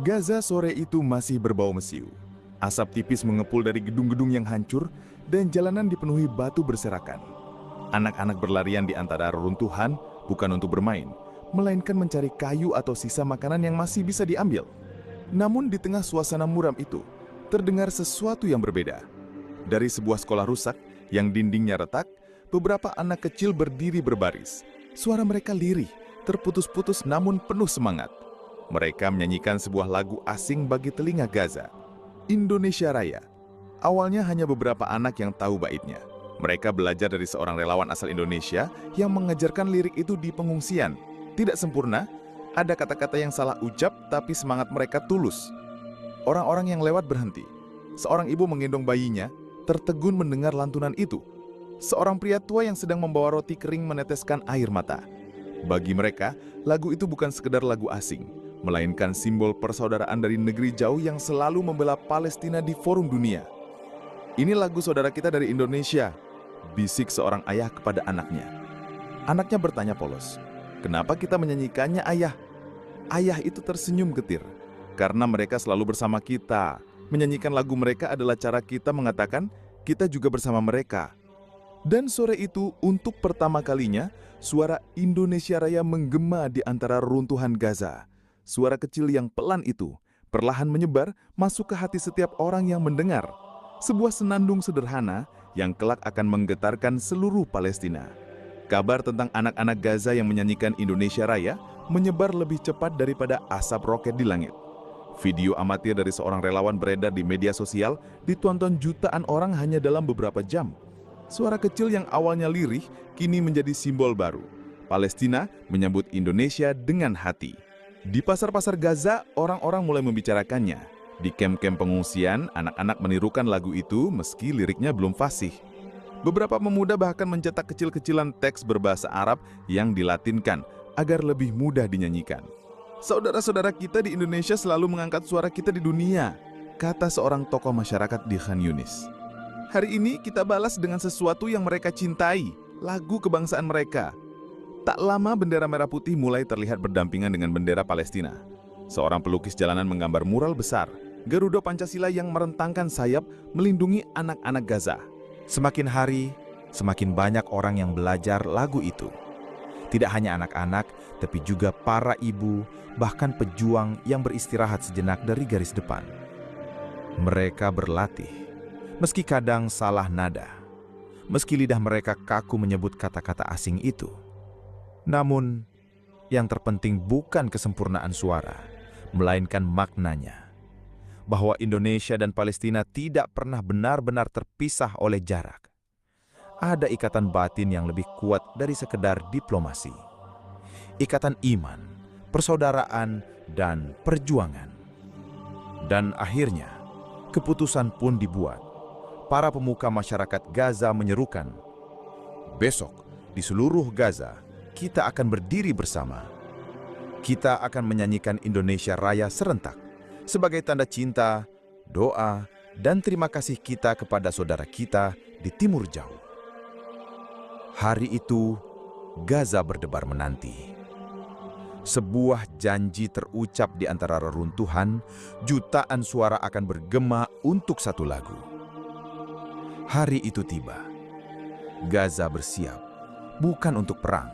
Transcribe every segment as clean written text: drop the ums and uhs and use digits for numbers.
Gaza sore itu masih berbau mesiu. Asap tipis mengepul dari gedung-gedung yang hancur dan jalanan dipenuhi batu berserakan. Anak-anak berlarian di antara reruntuhan bukan untuk bermain, melainkan mencari kayu atau sisa makanan yang masih bisa diambil. Namun di tengah suasana muram itu, terdengar sesuatu yang berbeda. Dari sebuah sekolah rusak yang dindingnya retak, beberapa anak kecil berdiri berbaris. Suara mereka lirih, terputus-putus namun penuh semangat. Mereka menyanyikan sebuah lagu asing bagi telinga Gaza, Indonesia Raya. Awalnya hanya beberapa anak yang tahu baitnya. Mereka belajar dari seorang relawan asal Indonesia yang mengajarkan lirik itu di pengungsian. Tidak sempurna, ada kata-kata yang salah ucap, tapi semangat mereka tulus. Orang-orang yang lewat berhenti. Seorang ibu menggendong bayinya, tertegun mendengar lantunan itu. Seorang pria tua yang sedang membawa roti kering meneteskan air mata. Bagi mereka, lagu itu bukan sekedar lagu asing, melainkan simbol persaudaraan dari negeri jauh yang selalu membela Palestina di forum dunia. "Ini lagu saudara kita dari Indonesia," bisik seorang ayah kepada anaknya. Anaknya bertanya polos, "Kenapa kita menyanyikannya, ayah?" Ayah itu tersenyum getir, "Karena mereka selalu bersama kita. Menyanyikan lagu mereka adalah cara kita mengatakan kita juga bersama mereka." Dan sore itu, untuk pertama kalinya, suara Indonesia Raya menggema di antara runtuhan Gaza. Suara kecil yang pelan itu perlahan menyebar masuk ke hati setiap orang yang mendengar. Sebuah senandung sederhana yang kelak akan menggetarkan seluruh Palestina. Kabar tentang anak-anak Gaza yang menyanyikan Indonesia Raya menyebar lebih cepat daripada asap roket di langit. Video amatir dari seorang relawan beredar di media sosial ditonton jutaan orang hanya dalam beberapa jam. Suara kecil yang awalnya lirih kini menjadi simbol baru. Palestina menyambut Indonesia dengan hati. Di pasar-pasar Gaza, orang-orang mulai membicarakannya. Di kem-kem pengungsian, anak-anak menirukan lagu itu meski liriknya belum fasih. Beberapa pemuda bahkan mencetak kecil-kecilan teks berbahasa Arab yang dilatinkan agar lebih mudah dinyanyikan. "Saudara-saudara kita di Indonesia selalu mengangkat suara kita di dunia," kata seorang tokoh masyarakat di Khan Yunis. "Hari ini kita balas dengan sesuatu yang mereka cintai, lagu kebangsaan mereka." Tak lama bendera merah putih mulai terlihat berdampingan dengan bendera Palestina. Seorang pelukis jalanan menggambar mural besar, Garuda Pancasila yang merentangkan sayap melindungi anak-anak Gaza. Semakin hari, semakin banyak orang yang belajar lagu itu. Tidak hanya anak-anak, tapi juga para ibu, bahkan pejuang yang beristirahat sejenak dari garis depan. Mereka berlatih, meski kadang salah nada, meski lidah mereka kaku menyebut kata-kata asing itu. Namun, yang terpenting bukan kesempurnaan suara, melainkan maknanya. Bahwa Indonesia dan Palestina tidak pernah benar-benar terpisah oleh jarak. Ada ikatan batin yang lebih kuat dari sekedar diplomasi. Ikatan iman, persaudaraan, dan perjuangan. Dan akhirnya, keputusan pun dibuat. Para pemuka masyarakat Gaza menyerukan, "Besok, di seluruh Gaza, kita akan berdiri bersama. Kita akan menyanyikan Indonesia Raya serentak sebagai tanda cinta, doa, dan terima kasih kita kepada saudara kita di Timur Jauh." Hari itu, Gaza berdebar menanti. Sebuah janji terucap di antara reruntuhan, jutaan suara akan bergema untuk satu lagu. Hari itu tiba. Gaza bersiap, bukan untuk perang,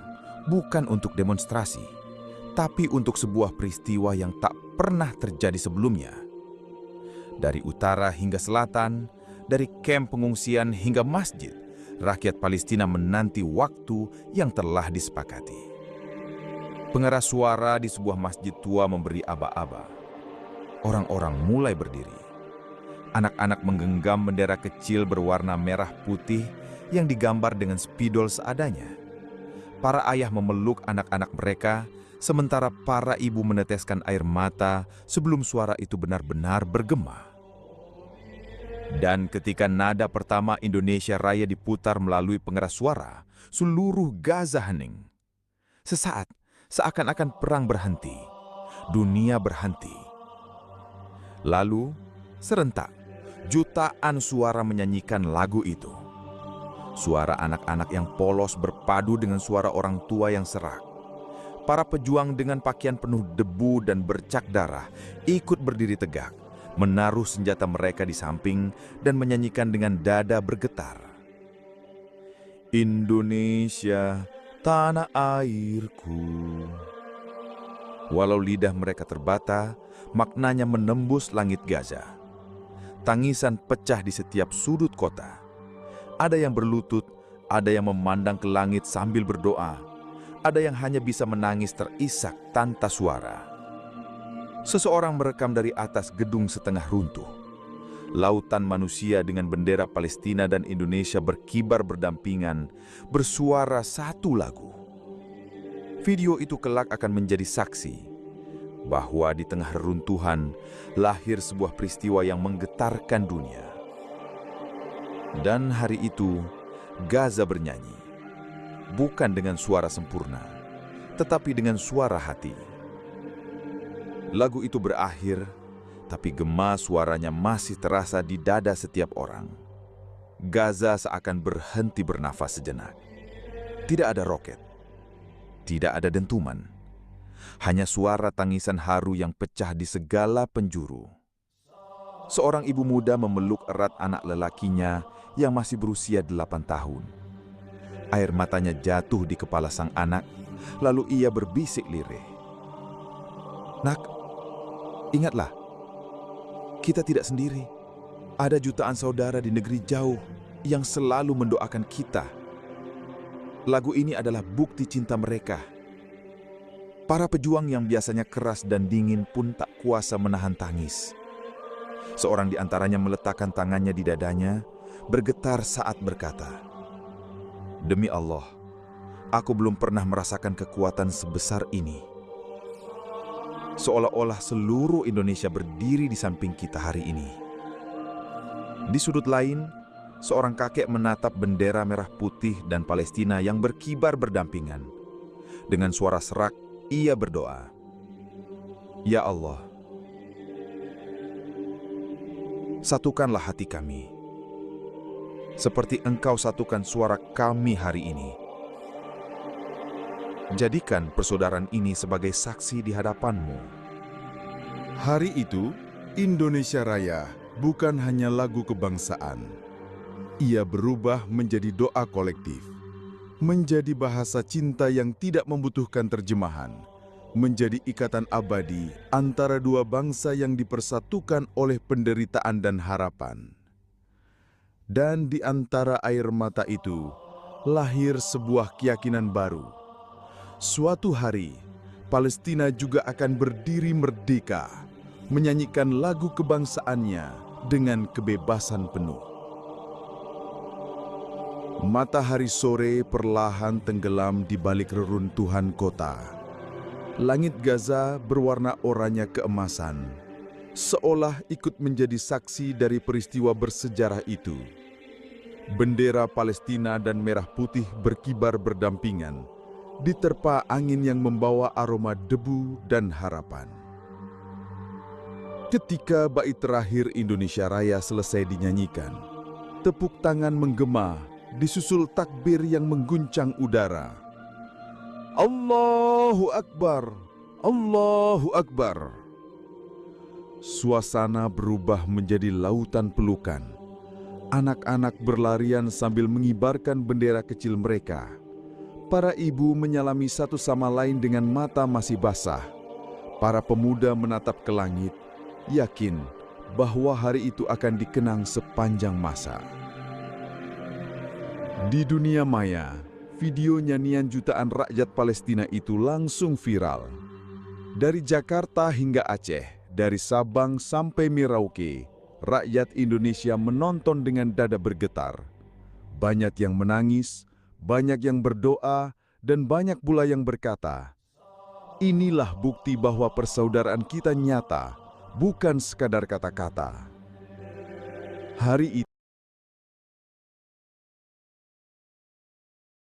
bukan untuk demonstrasi, tapi untuk sebuah peristiwa yang tak pernah terjadi sebelumnya. Dari utara hingga selatan, dari kamp pengungsian hingga masjid, rakyat Palestina menanti waktu yang telah disepakati. Pengeras suara di sebuah masjid tua memberi aba-aba. Orang-orang mulai berdiri. Anak-anak menggenggam bendera kecil berwarna merah putih yang digambar dengan spidol seadanya. Para ayah memeluk anak-anak mereka, sementara para ibu meneteskan air mata sebelum suara itu benar-benar bergema. Dan ketika nada pertama Indonesia Raya diputar melalui pengeras suara, seluruh Gaza hening. Sesaat, seakan-akan perang berhenti, dunia berhenti. Lalu, serentak, jutaan suara menyanyikan lagu itu. Suara anak-anak yang polos berpadu dengan suara orang tua yang serak. Para pejuang dengan pakaian penuh debu dan bercak darah ikut berdiri tegak, menaruh senjata mereka di samping dan menyanyikan dengan dada bergetar. Indonesia, tanah airku. Walau lidah mereka terbata, maknanya menembus langit Gaza. Tangisan pecah di setiap sudut kota. Ada yang berlutut, ada yang memandang ke langit sambil berdoa. Ada yang hanya bisa menangis terisak tanpa suara. Seseorang merekam dari atas gedung setengah runtuh. Lautan manusia dengan bendera Palestina dan Indonesia berkibar berdampingan, bersuara satu lagu. Video itu kelak akan menjadi saksi bahwa di tengah reruntuhan lahir sebuah peristiwa yang menggetarkan dunia. Dan hari itu, Gaza bernyanyi, bukan dengan suara sempurna, tetapi dengan suara hati. Lagu itu berakhir, tapi gema suaranya masih terasa di dada setiap orang. Gaza seakan berhenti bernafas sejenak. Tidak ada roket, tidak ada dentuman, hanya suara tangisan haru yang pecah di segala penjuru. Seorang ibu muda memeluk erat anak lelakinya yang masih berusia 8 tahun. Air matanya jatuh di kepala sang anak, lalu ia berbisik lirih. "Nak, ingatlah, kita tidak sendiri. Ada jutaan saudara di negeri jauh yang selalu mendoakan kita. Lagu ini adalah bukti cinta mereka." Para pejuang yang biasanya keras dan dingin pun tak kuasa menahan tangis. Seorang di antaranya meletakkan tangannya di dadanya, bergetar saat berkata, "Demi Allah, aku belum pernah merasakan kekuatan sebesar ini." Seolah-olah seluruh Indonesia berdiri di samping kita hari ini. Di sudut lain, seorang kakek menatap bendera merah putih dan Palestina yang berkibar berdampingan. Dengan suara serak, ia berdoa, "Ya Allah, satukanlah hati kami, seperti Engkau satukan suara kami hari ini. Jadikan persaudaraan ini sebagai saksi di hadapan-Mu." Hari itu, Indonesia Raya bukan hanya lagu kebangsaan. Ia berubah menjadi doa kolektif, menjadi bahasa cinta yang tidak membutuhkan terjemahan, menjadi ikatan abadi antara dua bangsa yang dipersatukan oleh penderitaan dan harapan. Dan di antara air mata itu, lahir sebuah keyakinan baru. Suatu hari, Palestina juga akan berdiri merdeka, menyanyikan lagu kebangsaannya dengan kebebasan penuh. Matahari sore perlahan tenggelam di balik reruntuhan kota. Langit Gaza berwarna oranye keemasan, seolah ikut menjadi saksi dari peristiwa bersejarah itu. Bendera Palestina dan merah putih berkibar berdampingan, diterpa angin yang membawa aroma debu dan harapan. Ketika bait terakhir Indonesia Raya selesai dinyanyikan, tepuk tangan menggema, disusul takbir yang mengguncang udara. Allahu Akbar, Allahu Akbar. Suasana berubah menjadi lautan pelukan. Anak-anak berlarian sambil mengibarkan bendera kecil mereka. Para ibu menyalami satu sama lain dengan mata masih basah. Para pemuda menatap ke langit, yakin bahwa hari itu akan dikenang sepanjang masa. Di dunia maya, video nyanyian jutaan rakyat Palestina itu langsung viral. Dari Jakarta hingga Aceh, dari Sabang sampai Merauke, rakyat Indonesia menonton dengan dada bergetar. Banyak yang menangis, banyak yang berdoa, dan banyak pula yang berkata, "Inilah bukti bahwa persaudaraan kita nyata, bukan sekadar kata-kata." Hari itu